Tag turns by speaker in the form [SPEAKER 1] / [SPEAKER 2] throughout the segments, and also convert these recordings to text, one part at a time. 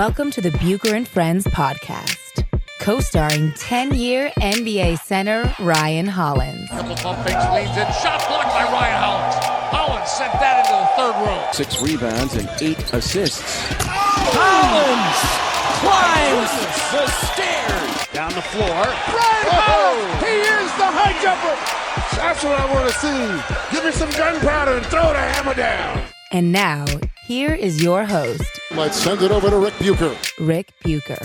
[SPEAKER 1] Welcome to the Bucher and Friends podcast, co-starring 10-year NBA center Ryan Hollins.
[SPEAKER 2] Couple pump fakes, leans in, shot blocked by Ryan Hollins. Hollins sent that into the third row.
[SPEAKER 3] 6 rebounds and 8 assists.
[SPEAKER 4] Hollins climbs the stairs.
[SPEAKER 2] Down the floor. Ryan Hollins! He is the high jumper!
[SPEAKER 5] That's what I want to see. Give me some gunpowder and throw the hammer down.
[SPEAKER 1] And now, here is your host,
[SPEAKER 5] Let's send it over to Ric Bucher.
[SPEAKER 1] Ric Bucher.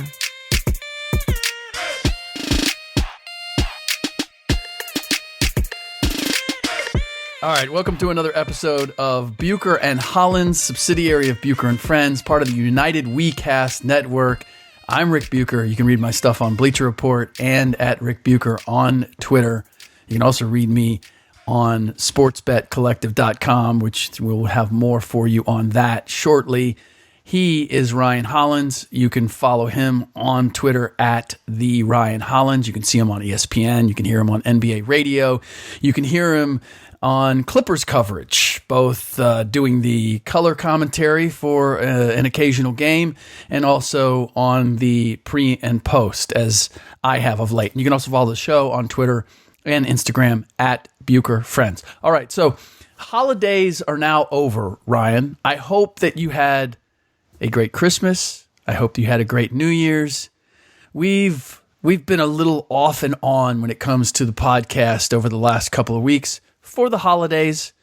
[SPEAKER 4] All right, welcome to another episode of Bucher and Hollins, subsidiary of Bucher and Friends, part of the United WeCast network. I'm Ric Bucher. You can read my stuff on Bleacher Report and at Ric Bucher on Twitter. You can also read me on sportsbetcollective.com, which we'll have more for you on that shortly. He is Ryan Hollins. You can follow him on Twitter at the Ryan Hollins. You can see him on ESPN. You can hear him on NBA radio. You can hear him on Clippers coverage, both doing the color commentary for an occasional game and also on the pre and post, as I have of late. And you can also follow the show on Twitter and Instagram at Bucher Friends. All right, so holidays are now over, Ryan. I hope that you had a great Christmas. I hope you had a great New Year's. We've been a little off and on when it comes to the podcast over the last couple of weeks for the holidays,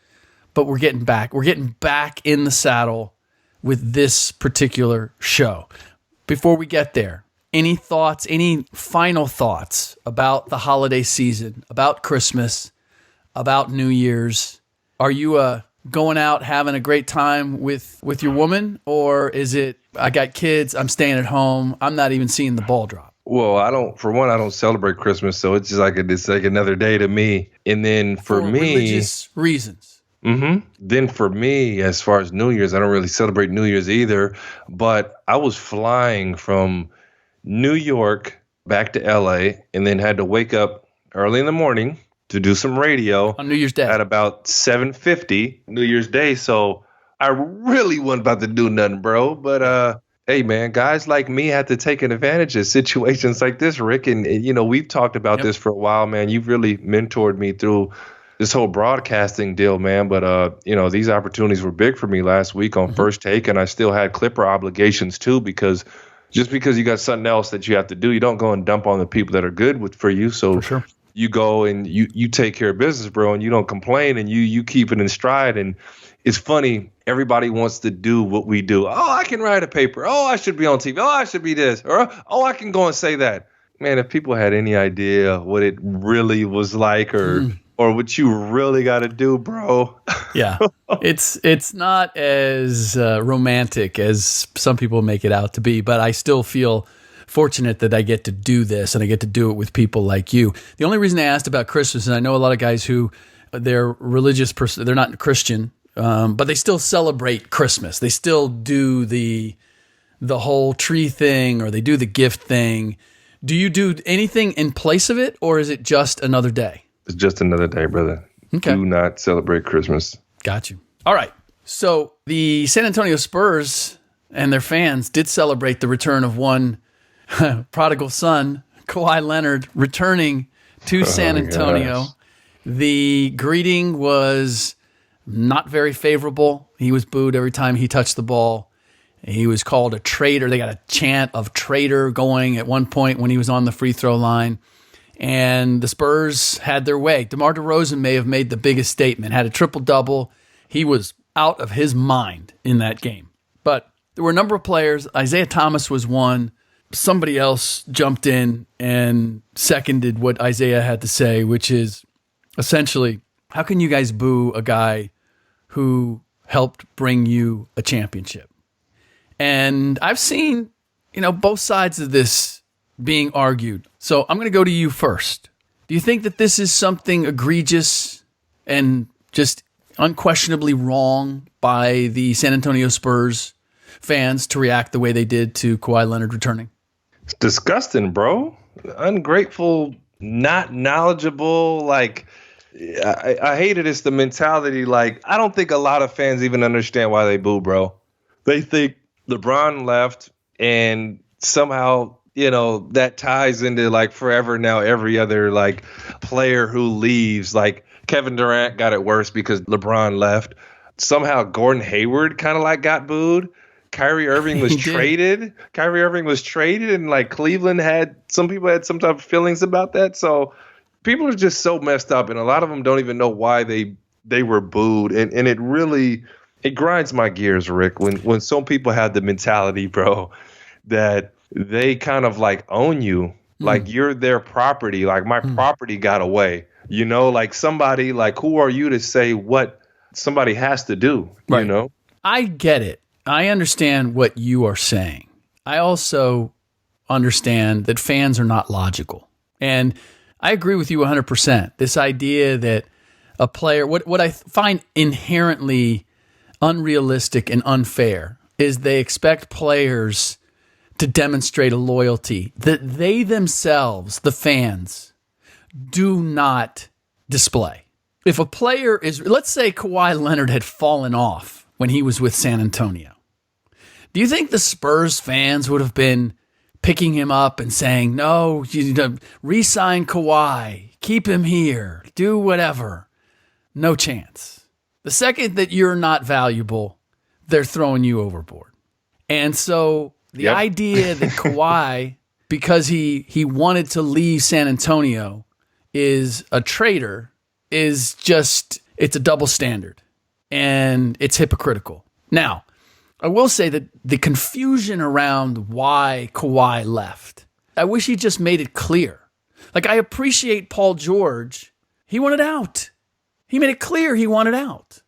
[SPEAKER 4] but we're getting back. We're getting back in the saddle with this particular show. Before we get there, any thoughts, any final thoughts about the holiday season, about Christmas, about New Year's? Are you going out having a great time with your woman, or is it, I got kids, I'm staying at home, I'm not even seeing the ball drop?
[SPEAKER 6] Well, I don't celebrate Christmas, so it's just like another day to me. And then for me,
[SPEAKER 4] religious reasons.
[SPEAKER 6] Then for me, as far as New Year's, I don't really celebrate New Year's either. But I was flying from New York back to LA, and then had to wake up early in the morning to do some radio
[SPEAKER 4] on New Year's Day
[SPEAKER 6] at about 7:50 New Year's Day. So I really wasn't about to do nothing, bro. But hey, man, guys like me had to take advantage of situations like this, Rick. And you know, we've talked about this for a while, man. You've really mentored me through this whole broadcasting deal, man. But, you know, these opportunities were big for me last week on First Take. And I still had Clipper obligations, too, because just because you got something else that you have to do, you don't go and dump on the people that are good for you. So you go and you take care of business, bro, and you don't complain, and you keep it in stride. And it's funny, everybody wants to do what we do. Oh, I can write a paper. Oh, I should be on TV. Oh, I should be this. Or, oh, I can go and say that. Man, if people had any idea what it really was like or what you really got to do, bro.
[SPEAKER 4] Yeah, it's not as romantic as some people make it out to be, but I still feel fortunate that I get to do this and I get to do it with people like you. The only reason I asked about Christmas, and I know a lot of guys who they're religious, they're not Christian, but they still celebrate Christmas. They still do the whole tree thing, or they do the gift thing. Do you do anything in place of it, or is it just another day?
[SPEAKER 6] It's just another day, brother.
[SPEAKER 4] Okay.
[SPEAKER 6] Do not celebrate Christmas.
[SPEAKER 4] Got you. All right. So the San Antonio Spurs and their fans did celebrate the return of one prodigal son, Kawhi Leonard, returning to San Antonio.
[SPEAKER 6] Gosh.
[SPEAKER 4] The greeting was not very favorable. He was booed every time he touched the ball. He was called a traitor. They got a chant of traitor going at one point when he was on the free throw line. And the Spurs had their way. DeMar DeRozan may have made the biggest statement, had a triple-double. He was out of his mind in that game. But there were a number of players. Isaiah Thomas was one. Somebody else jumped in and seconded what Isaiah had to say, which is essentially, how can you guys boo a guy who helped bring you a championship? And I've seen, both sides of this being argued. So I'm going to go to you first. Do you think that this is something egregious and just unquestionably wrong by the San Antonio Spurs fans to react the way they did to Kawhi Leonard returning?
[SPEAKER 6] It's disgusting, bro. Ungrateful, not knowledgeable. I hate it. It's the mentality. I don't think a lot of fans even understand why they boo, bro. They think LeBron left. And somehow, that ties into like forever now, every other like player who leaves, like Kevin Durant got it worse because LeBron left. Somehow Gordon Hayward kind of like got booed. Kyrie Irving was traded. Kyrie Irving was traded, and like Cleveland some people had some type of feelings about that. So people are just so messed up, and a lot of them don't even know why they were booed. And it grinds my gears, Rick, when some people have the mentality, bro, that they kind of like own you, like you're their property. Like my property got away, like somebody, like who are you to say what somebody has to do,
[SPEAKER 4] right. I get it. I understand what you are saying. I also understand that fans are not logical. And I agree with you 100%. This idea that a player, what I find inherently unrealistic and unfair is they expect players to demonstrate a loyalty that they themselves, the fans, do not display. If a player is, let's say Kawhi Leonard had fallen off when he was with San Antonio, do you think the Spurs fans would have been picking him up and saying, no, re-sign Kawhi, keep him here, do whatever? No chance. The second that you're not valuable, they're throwing you overboard. And so the idea that Kawhi, because he wanted to leave San Antonio, is a traitor is just, it's a double standard. And it's hypocritical. Now, I will say that the confusion around why Kawhi left, I wish he just made it clear. Like, I appreciate Paul George. He wanted out. He made it clear he wanted out.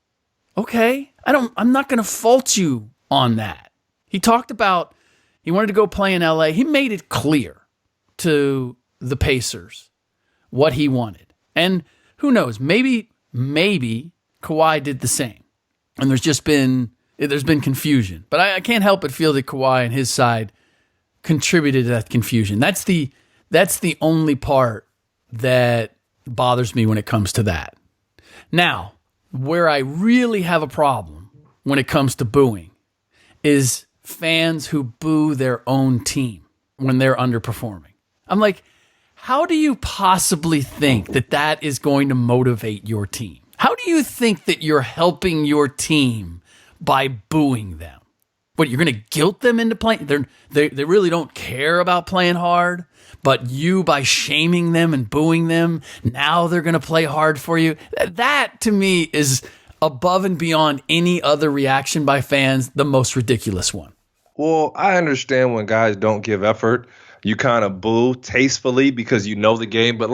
[SPEAKER 4] Okay. I'm not going to fault you on that. He talked about he wanted to go play in LA. He made it clear to the Pacers what he wanted. And who knows, maybe Kawhi did the same. And there's been confusion. But I can't help but feel that Kawhi and his side contributed to that confusion. That's the only part that bothers me when it comes to that. Now, where I really have a problem when it comes to booing is fans who boo their own team when they're underperforming. I'm like, how do you possibly think that is going to motivate your team? How do you think that you're helping your team by booing them? What, you're going to guilt them into playing? They really don't care about playing hard, but you, by shaming them and booing them, now they're going to play hard for you. That, to me, is above and beyond any other reaction by fans, the most ridiculous one.
[SPEAKER 6] Well, I understand when guys don't give effort, you kind of boo tastefully because you know the game. But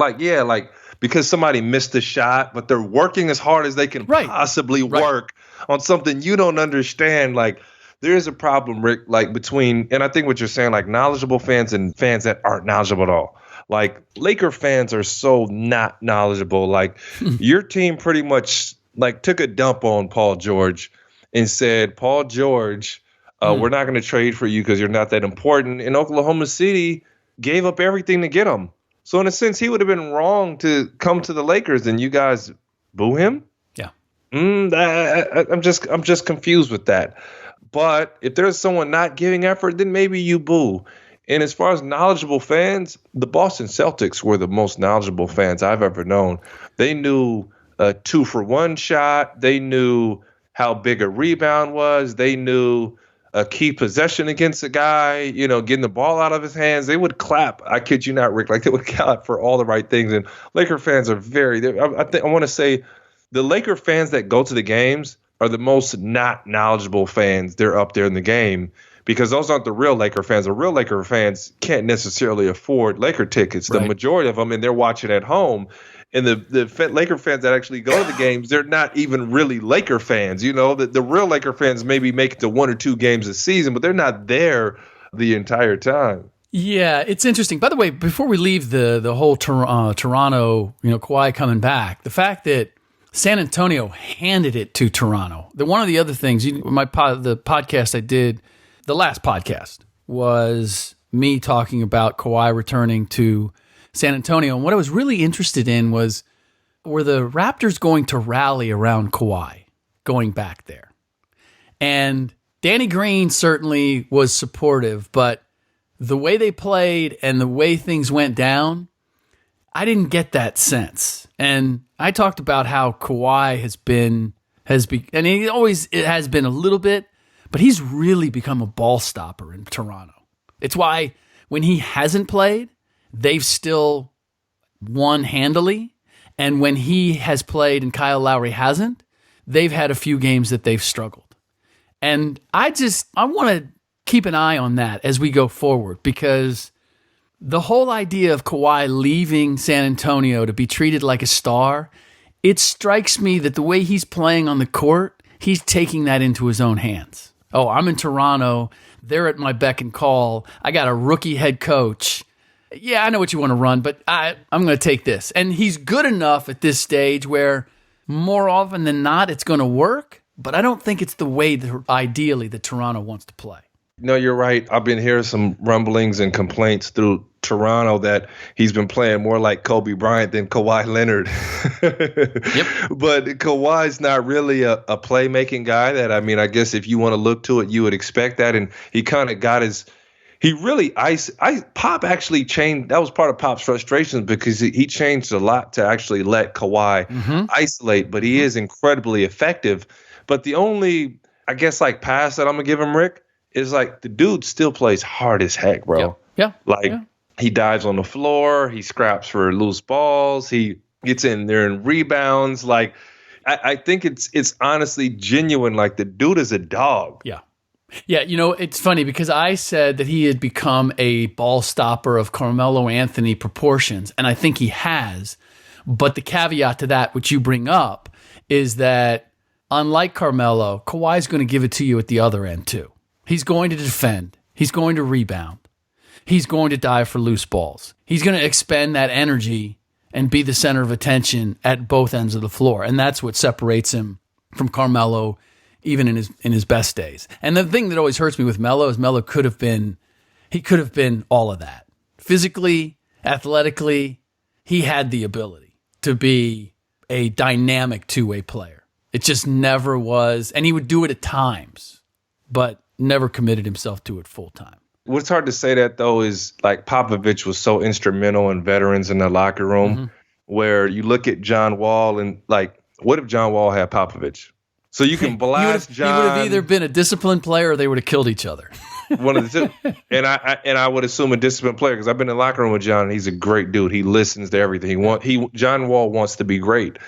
[SPEAKER 6] because somebody missed a shot, but they're working as hard as they can possibly work on something you don't understand. Like, there is a problem, Rick, like between, and I think what you're saying, like knowledgeable fans and fans that aren't knowledgeable at all. Like, Laker fans are so not knowledgeable. Like, your team pretty much like took a dump on Paul George and said, Paul George, we're not going to trade for you because you're not that important. And Oklahoma City gave up everything to get him. So in a sense, he would have been wrong to come to the Lakers, and you guys boo him?
[SPEAKER 4] Yeah.
[SPEAKER 6] I'm just confused with that. But if there's someone not giving effort, then maybe you boo. And as far as knowledgeable fans, the Boston Celtics were the most knowledgeable fans I've ever known. They knew a 2-for-1 shot. They knew how big a rebound was. They knew a key possession against a guy, getting the ball out of his hands. They would clap. I kid you not, Rick. Like, they would clap for all the right things. And Laker fans are I want to say the Laker fans that go to the games are the most not knowledgeable fans. They're up there in the game because those aren't the real Laker fans. The real Laker fans can't necessarily afford Laker tickets. The majority of them, and they're watching at home. And the Laker fans that actually go to the games, they're not even really Laker fans. The real Laker fans maybe make it to 1 or 2 games a season, but they're not there the entire time.
[SPEAKER 4] Yeah, it's interesting. By the way, before we leave the whole Toronto, Kawhi coming back, the fact that San Antonio handed it to Toronto. One of the other things, the podcast I did, the last podcast, was me talking about Kawhi returning to San Antonio. And what I was really interested in was, were the Raptors going to rally around Kawhi going back there? And Danny Green certainly was supportive, but the way they played and the way things went down, I didn't get that sense. And I talked about how Kawhi and he always it has been a little bit, but he's really become a ball stopper in Toronto. It's why when he hasn't played, they've still won handily. And when he has played and Kyle Lowry hasn't, they've had a few games that they've struggled. And I want to keep an eye on that as we go forward, because the whole idea of Kawhi leaving San Antonio to be treated like a star, it strikes me that the way he's playing on the court, he's taking that into his own hands. Oh, I'm in Toronto. They're at my beck and call. I got a rookie head coach. Yeah, I know what you want to run, but I'm going to take this. And he's good enough at this stage where more often than not, it's going to work. But I don't think it's the way that ideally that Toronto wants to play.
[SPEAKER 6] No, you're right. I've been hearing some rumblings and complaints through Toronto that he's been playing more like Kobe Bryant than Kawhi Leonard.
[SPEAKER 4] Yep.
[SPEAKER 6] But Kawhi's not really a playmaking guy that, I mean, I guess if you want to look to it, you would expect that. And he kind of got Pop actually changed. That was part of Pop's frustrations because he changed a lot to actually let Kawhi isolate, but he is incredibly effective. But the only, I guess, like pass that I'm going to give him, Rick, is like the dude still plays hard as heck, bro.
[SPEAKER 4] Yeah.
[SPEAKER 6] He dives on the floor. He scraps for loose balls. He gets in there and rebounds. Like, I think it's honestly genuine. Like, the dude is a dog.
[SPEAKER 4] Yeah. Yeah, it's funny because I said that he had become a ball stopper of Carmelo Anthony proportions, and I think he has. But the caveat to that, which you bring up, is that unlike Carmelo, Kawhi's going to give it to you at the other end too. He's going to defend. He's going to rebound. He's going to dive for loose balls. He's going to expend that energy and be the center of attention at both ends of the floor. And that's what separates him from Carmelo, even in his best days. And the thing that always hurts me with Melo is Melo could have been all of that. Physically, athletically, he had the ability to be a dynamic two-way player. It just never was, and he would do it at times, but never committed himself to it full time.
[SPEAKER 6] What's hard to say that, though, is like Popovich was so instrumental in veterans in the locker room, where you look at John Wall and like, what if John Wall had Popovich? So you can blast John.
[SPEAKER 4] He would have either been a disciplined player or they would have killed each other.
[SPEAKER 6] One of the two. And I would assume a disciplined player because I've been in the locker room with John and he's a great dude. He listens to everything. John Wall wants to be great.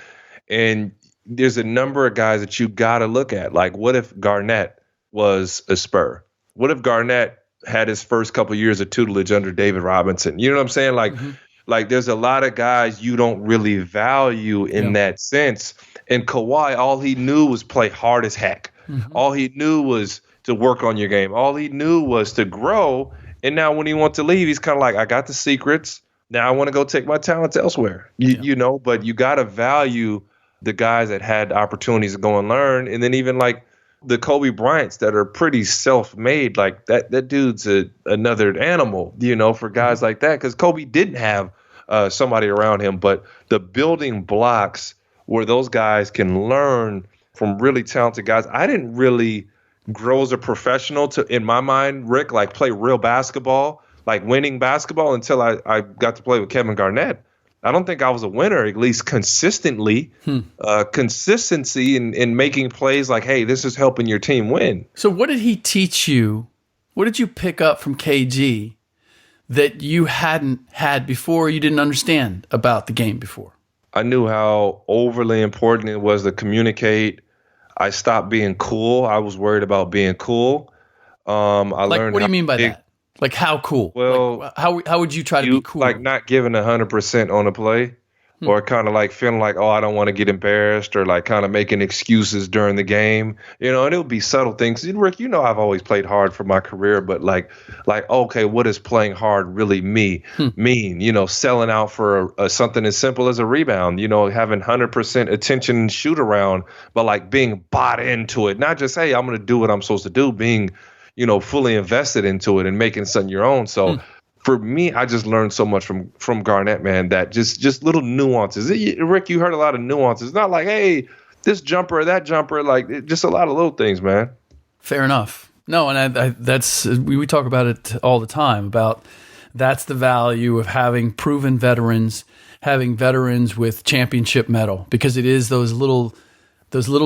[SPEAKER 6] And there's a number of guys that you got to look at. Like, what if Garnett was a Spur? What if Garnett had his first couple years of tutelage under David Robinson? You know what I'm saying? Like there's a lot of guys you don't really value in that sense. And Kawhi, all he knew was play hard as heck. All he knew was to work on your game. All he knew was to grow. And now when he wants to leave, he's kind of like, I got the secrets. Now I want to go take my talents elsewhere. You know, but you got to value the guys that had opportunities to go and learn. And then even like the Kobe Bryants that are pretty self-made, like that dude's another animal, you know, for guys like that. Because Kobe didn't have somebody around him, but the building blocks where those guys can learn from really talented guys. I didn't really grow as a professional in my mind, Rick, like play real basketball, like winning basketball until I got to play with Kevin Garnett. I don't think I was a winner, at least consistently. Consistency in making plays like, hey, this is helping your team win.
[SPEAKER 4] So what did he teach you? What did you pick up from KG that you hadn't had before, you didn't understand about the game before?
[SPEAKER 6] I knew how overly important it was to communicate. I stopped being cool. I was worried about being cool. What do you mean by that? Like how cool? Well,
[SPEAKER 4] like, how would you try to be cool?
[SPEAKER 6] Like not giving 100% on a play, or kind of like feeling like, oh, I don't want to get embarrassed, or like kind of making excuses during the game, you know. And it would be subtle things. Rick, you know, I've always played hard for my career, but like okay, what does playing hard really mean? You know, selling out for something as simple as a rebound. You know, having 100% attention and shoot around, but like being bought into it, not just hey, I'm going to do what I'm supposed to do, being, you know, fully invested into it and making something your own. So for me, I just learned so much from Garnett, man, that just little nuances. Rick, you heard a lot of nuances. Not like, hey, this jumper or that jumper, like just a lot of little things, man.
[SPEAKER 4] Fair enough. No, and we talk about it all the time, about that's the value of having proven veterans, having veterans with championship mettle, because it is those little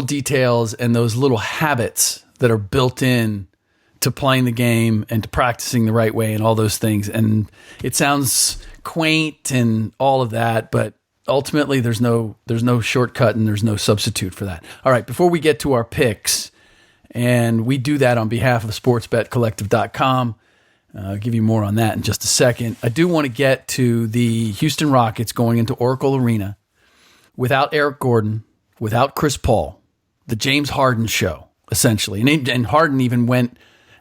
[SPEAKER 4] details and those little habits that are built in to playing the game and to practicing the right way and all those things. And it sounds quaint and all of that, but ultimately there's no shortcut and there's no substitute for that. All right, before we get to our picks, and we do that on behalf of sportsbetcollective.com. I'll give you more on that in just a second. I do want to get to the Houston Rockets going into Oracle Arena without Eric Gordon, without Chris Paul, the James Harden show, essentially. And Harden even went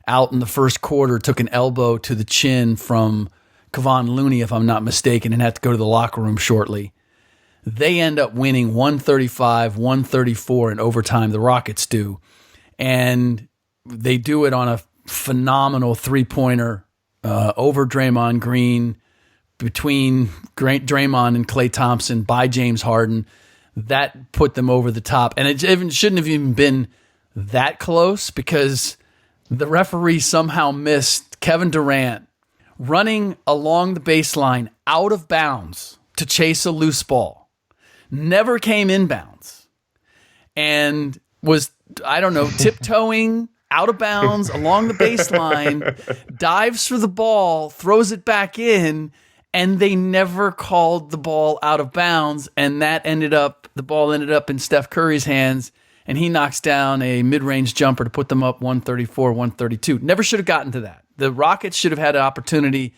[SPEAKER 4] out in the first quarter, took an elbow to the chin from Kevon Looney, if I'm not mistaken, and had to go to the locker room shortly. They end up winning 135-134 in overtime, the Rockets do. And they do it on a phenomenal three-pointer over Draymond Green, between Draymond and Klay Thompson by James Harden. That put them over the top. And it shouldn't have even been that close, because the referee somehow missed Kevin Durant running along the baseline out of bounds to chase a loose ball. Never came inbounds. And was, tiptoeing out of bounds along the baseline, dives for the ball, throws it back in, and they never called the ball out of bounds. And the ball ended up in Steph Curry's hands, and he knocks down a mid-range jumper to put them up 134-132. Never should have gotten to that. The Rockets should have had an opportunity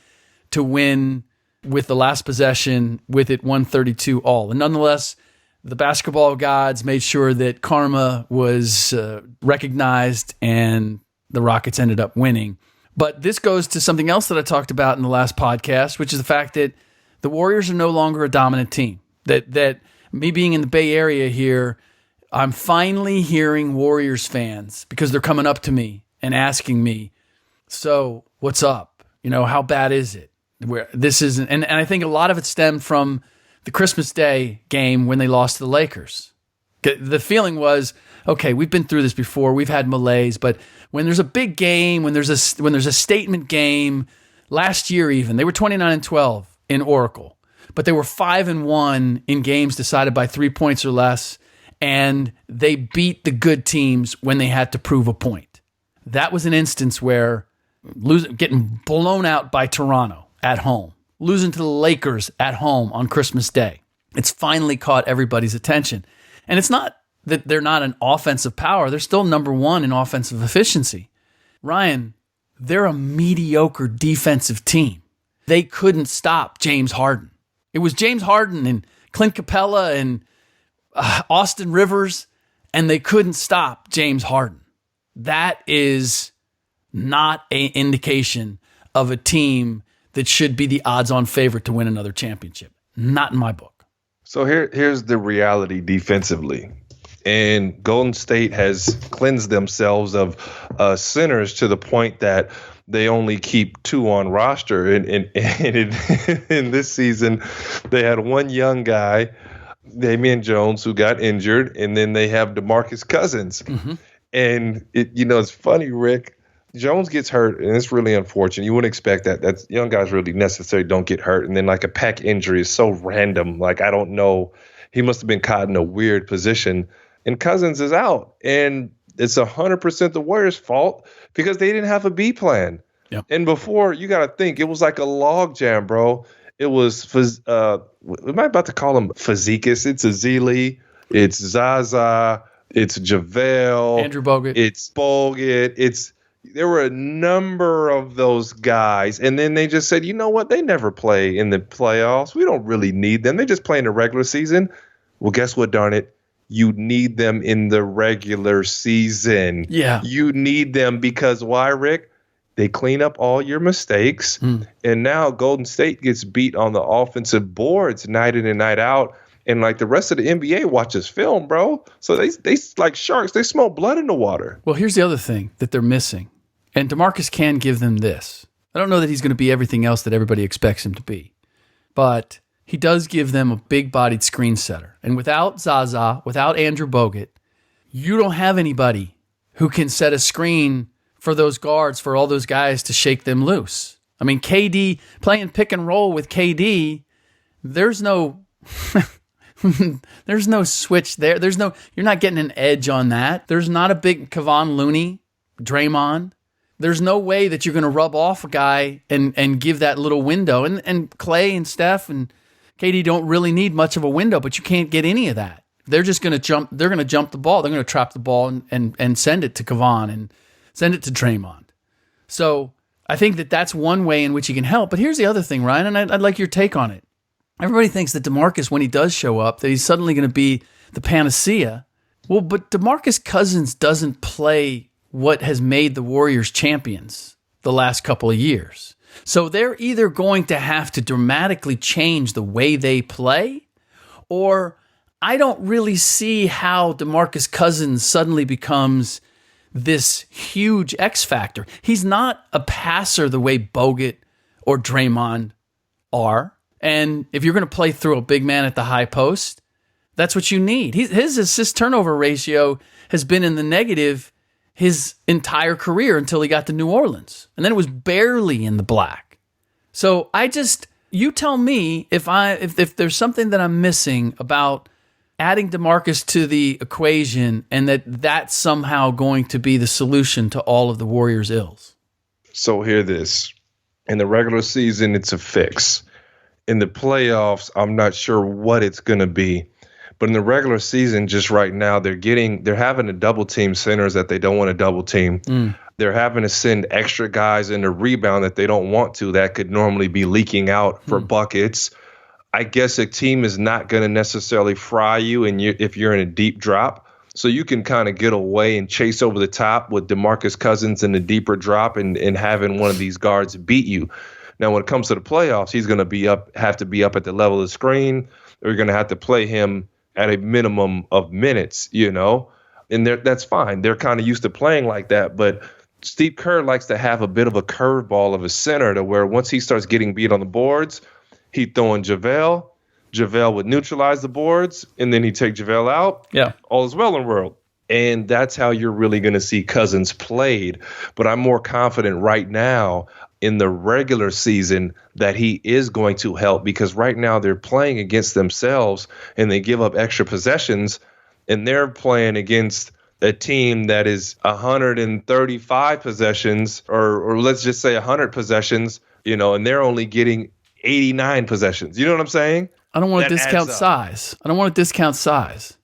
[SPEAKER 4] to win with the last possession with it 132 all. And nonetheless, the basketball gods made sure that karma was recognized, and the Rockets ended up winning. But this goes to something else that I talked about in the last podcast, which is the fact that the Warriors are no longer a dominant team. That me being in the Bay Area here, I'm finally hearing Warriors fans, because they're coming up to me and asking me, so what's up? How bad is it? Where this isn't, and I think a lot of it stemmed from the Christmas Day game when they lost to the Lakers. The feeling was, okay, we've been through this before. We've had malaise, but when there's a big game, when there's a statement game, last year even, they were 29-12 in Oracle, but they were 5-1 in games decided by 3 points or less, and they beat the good teams when they had to prove a point. That was an instance where getting blown out by Toronto at home, losing to the Lakers at home on Christmas Day. It's finally caught everybody's attention. And it's not that they're not an offensive power. They're still number one in offensive efficiency. Ryan, they're a mediocre defensive team. They couldn't stop James Harden. It was James Harden and Clint Capella and Austin Rivers, and they couldn't stop James Harden. That is not an indication of a team that should be the odds-on favorite to win another championship. Not in my book.
[SPEAKER 6] So here's the reality defensively. And Golden State has cleansed themselves of centers to the point that they only keep two on roster. And in this season, they had one young guy, Damian Jones, who got injured, and then they have DeMarcus Cousins. Mm-hmm. And it's funny, Rick. Jones gets hurt, and it's really unfortunate. You wouldn't expect that. That's young guys really necessarily don't get hurt. And then like a pec injury is so random. Like, I don't know. He must have been caught in a weird position. And Cousins is out. And it's 100% the Warriors' fault because they didn't have a B plan. Yep. And before, you got to think, it was like a log jam, bro. It was, am I about to call him Fazekas? It's Azili. It's Zaza. It's JaVale.
[SPEAKER 4] Andrew Bogut.
[SPEAKER 6] It's Bogut. There were a number of those guys, and then they just said, you know what? They never play in the playoffs. We don't really need them. They just play in the regular season. Well, guess what, darn it? You need them in the regular season.
[SPEAKER 4] Yeah.
[SPEAKER 6] You need them because why, Rick? They clean up all your mistakes, and now Golden State gets beat on the offensive boards night in and night out. And like the rest of the NBA watches film, bro. So they like sharks. They smell blood in the water.
[SPEAKER 4] Well, here's the other thing that they're missing. And DeMarcus can give them this. I don't know that he's going to be everything else that everybody expects him to be. But he does give them a big-bodied screen setter. And without Zaza, without Andrew Bogut, you don't have anybody who can set a screen for those guards, for all those guys to shake them loose. I mean, KD, playing pick and roll with KD, there's no there's no switch there. You're not getting an edge on that. There's not a big Kevon Looney, Draymond. There's no way that you're going to rub off a guy and give that little window. And Clay and Steph and KD don't really need much of a window, but you can't get any of that. They're just going to jump. They're going to jump the ball. They're going to trap the ball and send it to Kevon and send it to Draymond. So I think that's one way in which he can help. But here's the other thing, Ryan, and I'd like your take on it. Everybody thinks that DeMarcus, when he does show up, that he's suddenly going to be the panacea. Well, but DeMarcus Cousins doesn't play what has made the Warriors champions the last couple of years. So they're either going to have to dramatically change the way they play, or I don't really see how DeMarcus Cousins suddenly becomes this huge X factor. He's not a passer the way Bogut or Draymond are. And if you're going to play through a big man at the high post, that's what you need. His assist turnover ratio has been in the negative his entire career until he got to New Orleans. And then it was barely in the black. So you tell me if there's something that I'm missing about adding DeMarcus to the equation and that's somehow going to be the solution to all of the Warriors' ills.
[SPEAKER 6] So hear this. In the regular season, it's a fix. In the playoffs, I'm not sure what it's going to be. But in the regular season, just right now, they're having to double team centers that they don't want to double team. They're having to send extra guys in to rebound that they don't want to, that could normally be leaking out for buckets. I guess a team is not going to necessarily fry you if you're in a deep drop. So you can kind of get away and chase over the top with DeMarcus Cousins in the deeper drop and having one of these guards beat you. Now, when it comes to the playoffs, he's going to have to be up at the level of the screen. Or you're going to have to play him at a minimum of minutes, and that's fine. They're kind of used to playing like that. But Steve Kerr likes to have a bit of a curveball of a center to where once he starts getting beat on the boards, he'd throw in JaVale. JaVale would neutralize the boards, and then he'd take JaVale out. Yeah. All is well in the world. And that's how you're really going to see Cousins played. But I'm more confident right now in the regular season that he is going to help, because right now they're playing against themselves and they give up extra possessions, and they're playing against a team that is 135 possessions or let's just say 100 possessions, and they're only getting 89 possessions. You know what I'm saying?
[SPEAKER 4] I don't want to discount size,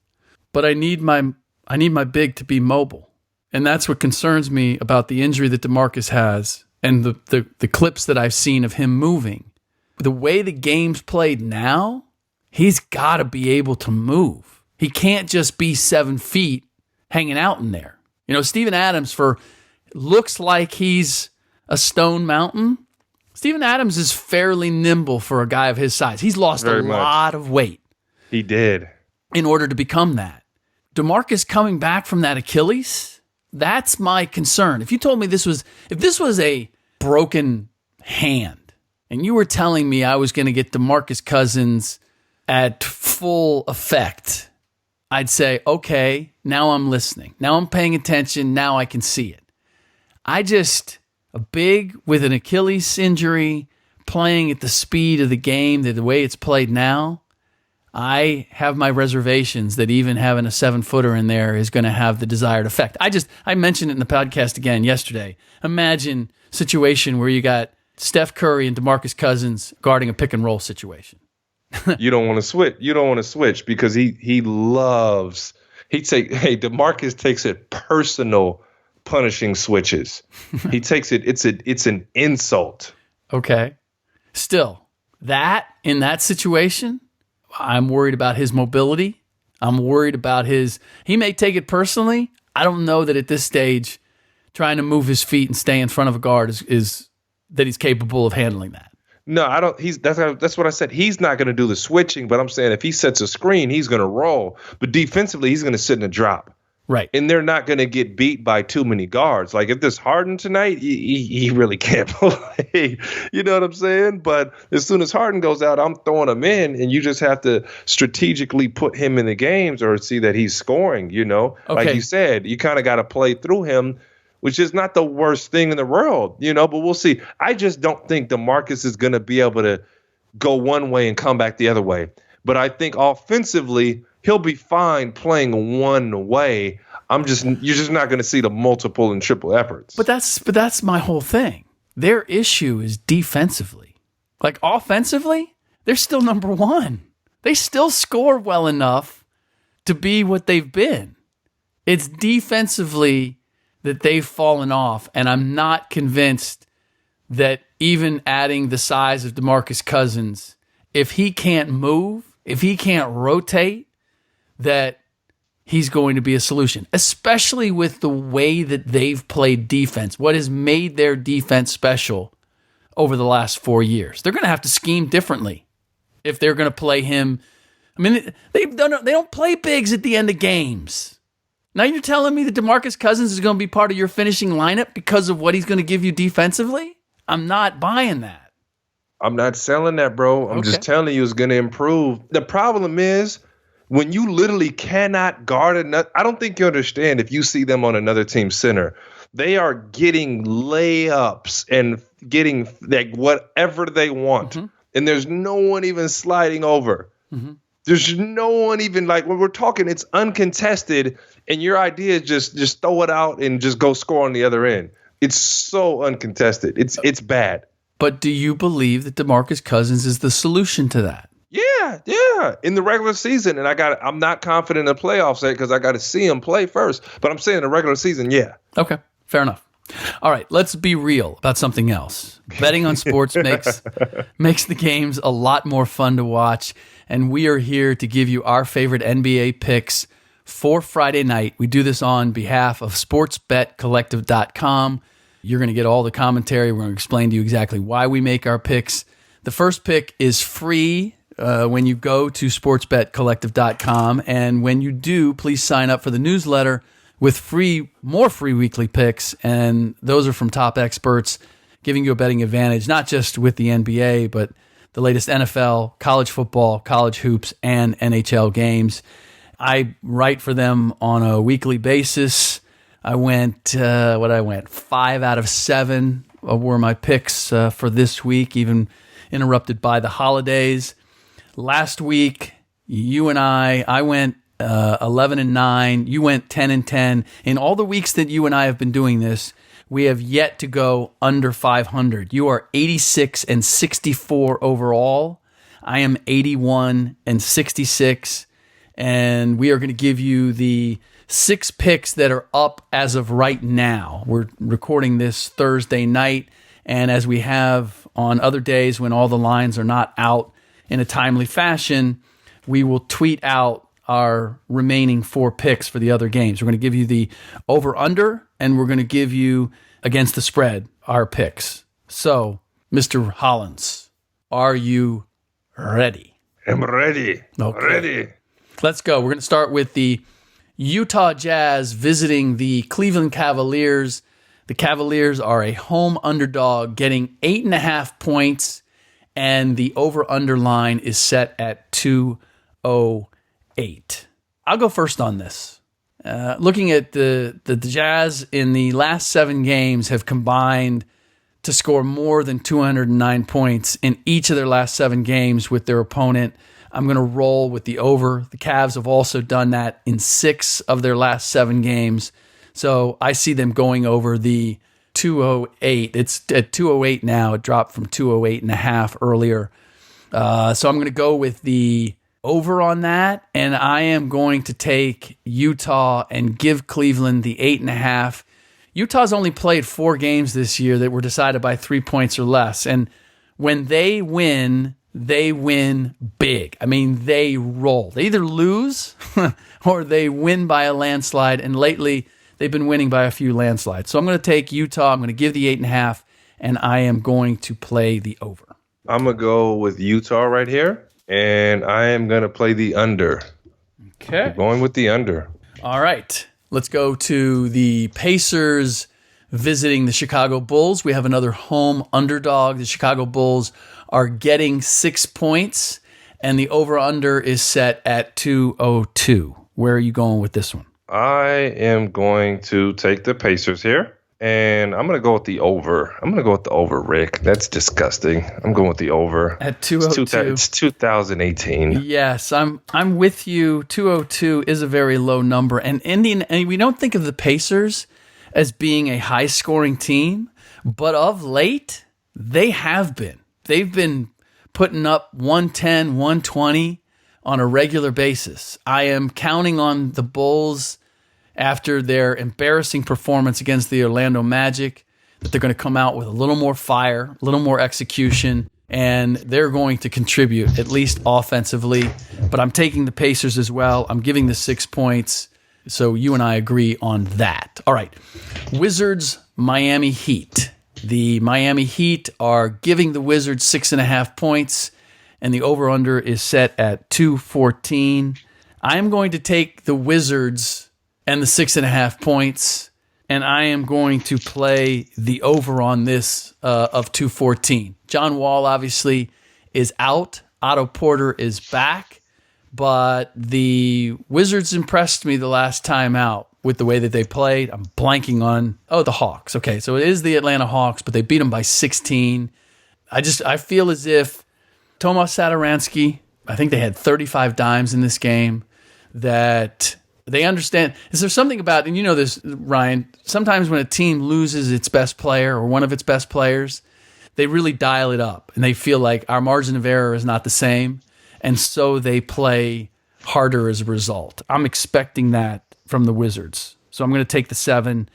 [SPEAKER 4] but I need my big to be mobile. And that's what concerns me about the injury that DeMarcus has and the clips that I've seen of him moving. The way the game's played now, he's got to be able to move. He can't just be 7 feet hanging out in there. Steven Adams looks like he's a stone mountain. Steven Adams is fairly nimble for a guy of his size. He's lost a lot of weight.
[SPEAKER 6] He did.
[SPEAKER 4] In order to become that. DeMarcus coming back from that Achilles, that's my concern. If you told me if this was a broken hand and you were telling me I was going to get DeMarcus Cousins at full effect, I'd say, okay, now I'm listening. Now I'm paying attention. Now I can see it. A big with an Achilles injury, playing at the speed of the game, the way it's played now, I have my reservations that even having a 7-footer in there is going to have the desired effect. I mentioned it in the podcast again yesterday. Imagine a situation where you got Steph Curry and DeMarcus Cousins guarding a pick and roll situation.
[SPEAKER 6] You don't want to switch. You don't want to switch because DeMarcus takes it personal, punishing switches. He takes it. It's an insult.
[SPEAKER 4] Okay. Still, in that situation, I'm worried about his mobility. I'm worried about he may take it personally. I don't know that at this stage, trying to move his feet and stay in front of a guard is that he's capable of handling that.
[SPEAKER 6] No, I don't. That's what I said. He's not going to do the switching, but I'm saying if he sets a screen, he's going to roll. But defensively, he's going to sit in a drop.
[SPEAKER 4] Right.
[SPEAKER 6] And they're not going to get beat by too many guards. Like if there's Harden tonight, he really can't play. You know what I'm saying? But as soon as Harden goes out, I'm throwing him in, and you just have to strategically put him in the games or see that he's scoring, Okay. Like you said, you kind of got to play through him which is not the worst thing in the world, but we'll see. I just don't think DeMarcus is going to be able to go one way and come back the other way. But I think offensively, he'll be fine playing one way. You're just not going to see the multiple and triple efforts.
[SPEAKER 4] But that's my whole thing. Their issue is defensively. Like offensively, they're still number one. They still score well enough to be what they've been. It's defensively that they've fallen off, and I'm not convinced that even adding the size of DeMarcus Cousins, if he can't move, if he can't rotate, that he's going to be a solution, especially with the way that they've played defense. What has made their defense special over the last 4 years? They're going to have to scheme differently if they're going to play him. I mean, they don't play bigs at the end of games. Now you're telling me that DeMarcus Cousins is going to be part of your finishing lineup because of what he's going to give you defensively? I'm not buying that.
[SPEAKER 6] I'm not selling that, bro. I'm just telling you it's going to improve. The problem is when you literally cannot guard another. I don't think you understand if you see them on another team's center. They are getting layups and getting like whatever they want. Mm-hmm. And there's no one even sliding over. Mm-hmm. There's no one even like when we're talking, it's uncontested. And your idea is just throw it out and just go score on the other end. It's so uncontested. It's bad.
[SPEAKER 4] But do you believe that DeMarcus Cousins is the solution to that?
[SPEAKER 6] Yeah. In the regular season, and I'm not confident in the playoffs because I got to see him play first. But I'm saying the regular season, yeah.
[SPEAKER 4] Okay, fair enough. All right, let's be real about something else. Betting on sports makes the games a lot more fun to watch, and we are here to give you our favorite NBA picks for Friday night. We do this on behalf of sportsbetcollective.com. You're going to get all the commentary. We're going to explain to you exactly why we make our picks. The first pick is free when you go to sportsbetcollective.com, and when you do, please sign up for the newsletter with more free weekly picks, and those are from top experts giving you a betting advantage, not just with the NBA, but the latest NFL, college football, college hoops, and NHL games. I write for them on a weekly basis. I went 5 out of 7 were my picks for this week, even interrupted by the holidays. Last week, you and I went 11-9. You went 10-10. In all the weeks that you and I have been doing this, we have yet to go under 500. You are 86-64 overall. I am 81-66, and we are going to give you the 6 picks that are up as of right now. We're recording this Thursday night, and as we have on other days when all the lines are not out in a timely fashion, we will tweet out our remaining 4 picks for the other games. We're going to give you the over-under, and we're going to give you against the spread our picks. So, Mr. Hollins, are you ready?
[SPEAKER 6] I'm ready.
[SPEAKER 4] Okay.
[SPEAKER 6] Ready.
[SPEAKER 4] Let's go. We're going to start with the Utah Jazz visiting the Cleveland Cavaliers. The Cavaliers are a home underdog getting 8.5 points, and the over-under line is set at 208. I'll go first on this. Looking at the Jazz in the last 7 games have combined to score more than 209 points in each of their last 7 games with their opponent. I'm going to roll with the over. The Cavs have also done that in 6 of their last 7 games. So I see them going over the 208. It's at 208 now. It dropped from 208.5 earlier. So I'm going to go with the over on that, and I am going to take Utah and give Cleveland the 8.5. Utah's only played 4 games this year that were decided by 3 points or less, and when they win big. I mean, they roll. They either lose or they win by a landslide, and lately they've been winning by a few landslides. So I'm going to take Utah. I'm going to give the 8.5, and I am going to play the over.
[SPEAKER 6] I'm going to go with Utah right here. And I am going to play the under.
[SPEAKER 4] Okay.
[SPEAKER 6] I'm going with the under.
[SPEAKER 4] All right. Let's go to the Pacers visiting the Chicago Bulls. We have another home underdog. The Chicago Bulls are getting 6 points, and the over-under is set at 202. Where are you going with this one?
[SPEAKER 6] I am going to take the Pacers here. And I'm going to go with the over. I'm going to go with the over, Rick. That's disgusting. I'm going with the over.
[SPEAKER 4] At 202.
[SPEAKER 6] It's 2018.
[SPEAKER 4] Yes, I'm with you. 202 is a very low number. And we don't think of the Pacers as being a high-scoring team, but of late, they have been. They've been putting up 110, 120 on a regular basis. I am counting on the Bulls after their embarrassing performance against the Orlando Magic, that they're going to come out with a little more fire, a little more execution, and they're going to contribute, at least offensively. But I'm taking the Pacers as well. I'm giving the 6 points, so you and I agree on that. All right, Wizards, Miami Heat. The Miami Heat are giving the Wizards 6.5 points, and the over-under is set at 214. I am going to take the Wizards and the 6.5 points, and I am going to play the over on this of 214. John Wall obviously is out. Otto Porter is back, but the Wizards impressed me the last time out with the way that they played. I'm blanking on the Hawks. Okay, so it is the Atlanta Hawks, but they beat them by 16. I feel as if Tomas Satoransky, I think they had 35 dimes in this game, that they understand. Is there something about, and you know this, Ryan, sometimes when a team loses its best player or one of its best players, they really dial it up and they feel like our margin of error is not the same. And so they play harder as a result. I'm expecting that from the Wizards. So I'm going to take the 7,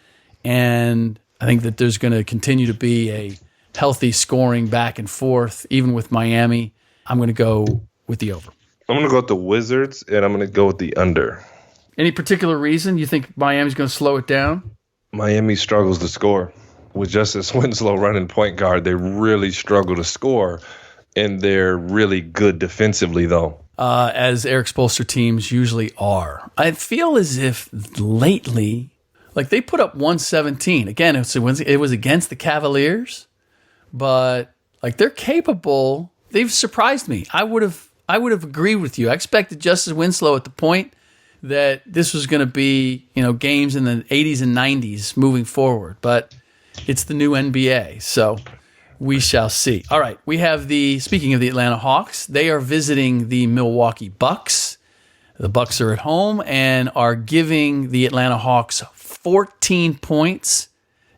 [SPEAKER 4] and I think that there's going to continue to be a healthy scoring back and forth, even with Miami. I'm going to go with the over.
[SPEAKER 6] I'm going to go with the Wizards, and I'm going to go with the under.
[SPEAKER 4] Any particular reason you think Miami's going to slow it down?
[SPEAKER 6] Miami struggles to score. With Justice Winslow running point guard, they really struggle to score, and they're really good defensively, though.
[SPEAKER 4] As Eric Spoelstra teams usually are. I feel as if lately, like they put up 117. Again, it was against the Cavaliers, but like they're capable. They've surprised me. I would have agreed with you. I expected Justice Winslow at the point that this was going to be, games in the 80s and 90s moving forward, but it's the new NBA, so we shall see. All right, we have speaking of the Atlanta Hawks, they are visiting the Milwaukee Bucks. The Bucks are at home and are giving the Atlanta Hawks 14 points,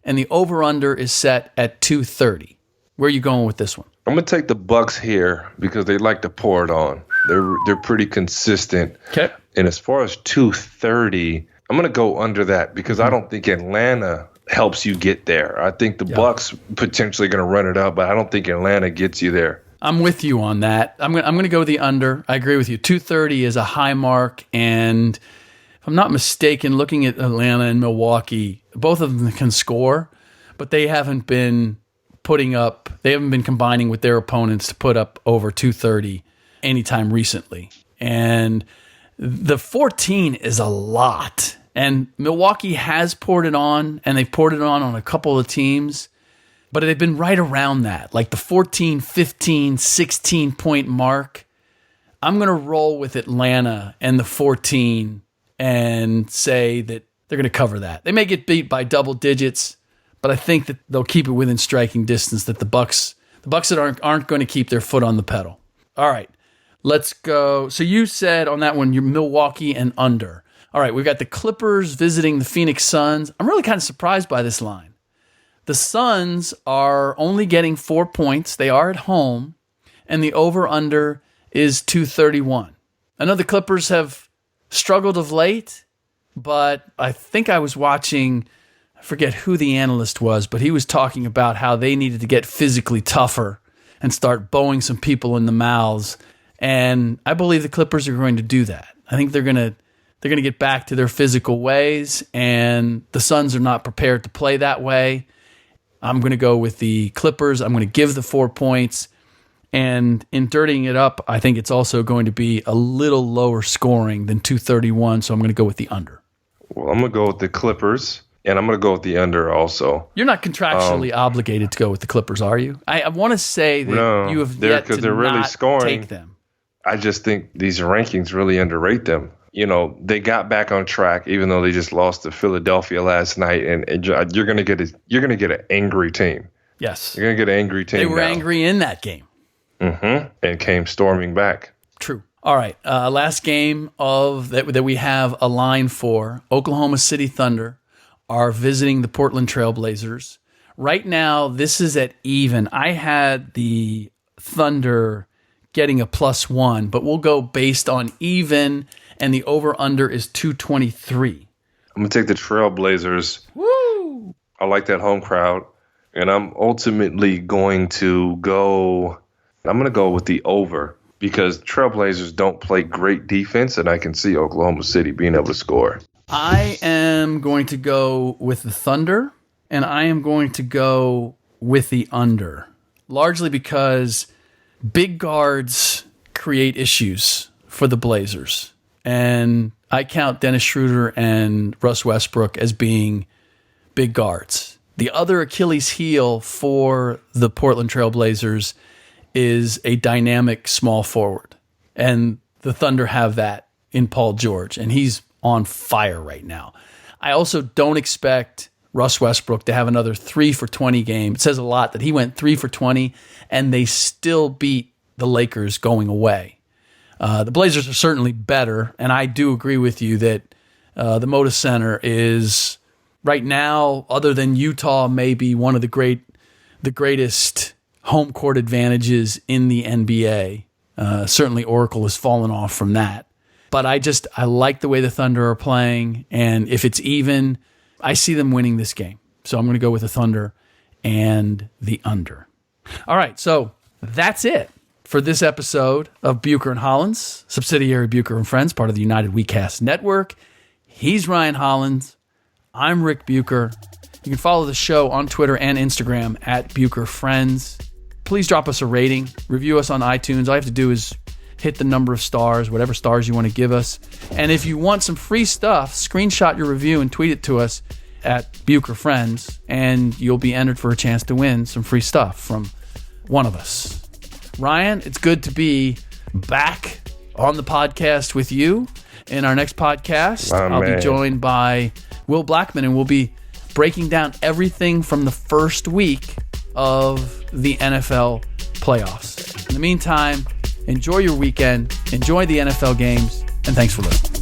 [SPEAKER 4] and the over-under is set at 230. Where are you going with this one?
[SPEAKER 6] I'm going to take the Bucks here because they like to pour it on. They're pretty consistent.
[SPEAKER 4] Okay.
[SPEAKER 6] And as far as 230, I'm going to go under that because I don't think Atlanta helps you get there. I think the Bucks potentially going to run it up, but I don't think Atlanta gets you there.
[SPEAKER 4] I'm with you on that. I'm going to go with the under. I agree with you. 230 is a high mark, and if I'm not mistaken, looking at Atlanta and Milwaukee, both of them can score, but they haven't been combining with their opponents to put up over 230 anytime recently. And the 14 is a lot. And Milwaukee has poured it on, and they've poured it on a couple of teams, but they've been right around that, like the 14, 15, 16-point mark. I'm going to roll with Atlanta and the 14 and say that they're going to cover that. They may get beat by double digits, but I think that they'll keep it within striking distance, that the Bucks that aren't going to keep their foot on the pedal. All right, let's go. So you said on that one, you're Milwaukee and under. All right, we've got the Clippers visiting the Phoenix Suns. I'm really kind of surprised by this line. The Suns are only getting 4 points. They are at home, and the over-under is 231. I know the Clippers have struggled of late, but I think I was watching, I forget who the analyst was, but he was talking about how they needed to get physically tougher and start bowing some people in the mouths, and I believe the Clippers are going to do that. I think they're going to get back to their physical ways, and the Suns are not prepared to play that way. I'm going to go with the Clippers. I'm going to give the 4 points, and in dirtying it up, I think it's also going to be a little lower scoring than 231, so I'm going to go with the under.
[SPEAKER 6] Well, I'm going to go with the Clippers, and I'm going to go with the under also.
[SPEAKER 4] You're not contractually obligated to go with the Clippers, are you? I want to say that you have yet to
[SPEAKER 6] they're really
[SPEAKER 4] not
[SPEAKER 6] scoring.
[SPEAKER 4] Take them.
[SPEAKER 6] I just think these rankings really underrate them. they got back on track, even though they just lost to Philadelphia last night. And you're gonna get an angry team.
[SPEAKER 4] Yes,
[SPEAKER 6] you're gonna get an angry team.
[SPEAKER 4] They were angry in that game.
[SPEAKER 6] Mm-hmm. And came storming back.
[SPEAKER 4] True. All right. Last game that we have a line for. Oklahoma City Thunder are visiting the Portland Trail Blazers. Right now, this is at even. I had the Thunder getting a +1, but we'll go based on even, and the over-under is 223.
[SPEAKER 6] I'm going to take the Trail Blazers. Woo! I like that home crowd, and I'm ultimately going to go with the over because Trailblazers don't play great defense, and I can see Oklahoma City being able to score.
[SPEAKER 4] I am going to go with the Thunder, and I am going to go with the under, largely because big guards create issues for the Blazers. And I count Dennis Schroeder and Russ Westbrook as being big guards. The other Achilles heel for the Portland Trail Blazers is a dynamic small forward. And the Thunder have that in Paul George, and he's on fire right now. I also don't expect Russ Westbrook to have another 3 for 20 game. It says a lot that he went 3 for 20, and they still beat the Lakers going away. The Blazers are certainly better, and I do agree with you that the Moda Center is right now, other than Utah, maybe one of the greatest home court advantages in the NBA. Certainly Oracle has fallen off from that. But I like the way the Thunder are playing, and if it's even, I see them winning this game. So I'm going to go with the Thunder and the under. All right, so that's it for this episode of Bucher and Hollins, subsidiary Bucher and Friends, part of the United WeCast Network. He's Ryan Hollins. I'm Ric Bucher. You can follow the show on Twitter and Instagram at Bucher Friends. Please drop us a rating. Review us on iTunes. All you have to do is hit the number of stars, whatever stars you want to give us. And if you want some free stuff, screenshot your review and tweet it to us at Bucher Friends, and you'll be entered for a chance to win some free stuff from one of us. Ryan, it's good to be back on the podcast with you. In our next podcast, I'll be joined by Will Blackman, and we'll be breaking down everything from the first week of the NFL playoffs. In the meantime, enjoy your weekend, enjoy the NFL games, and thanks for listening.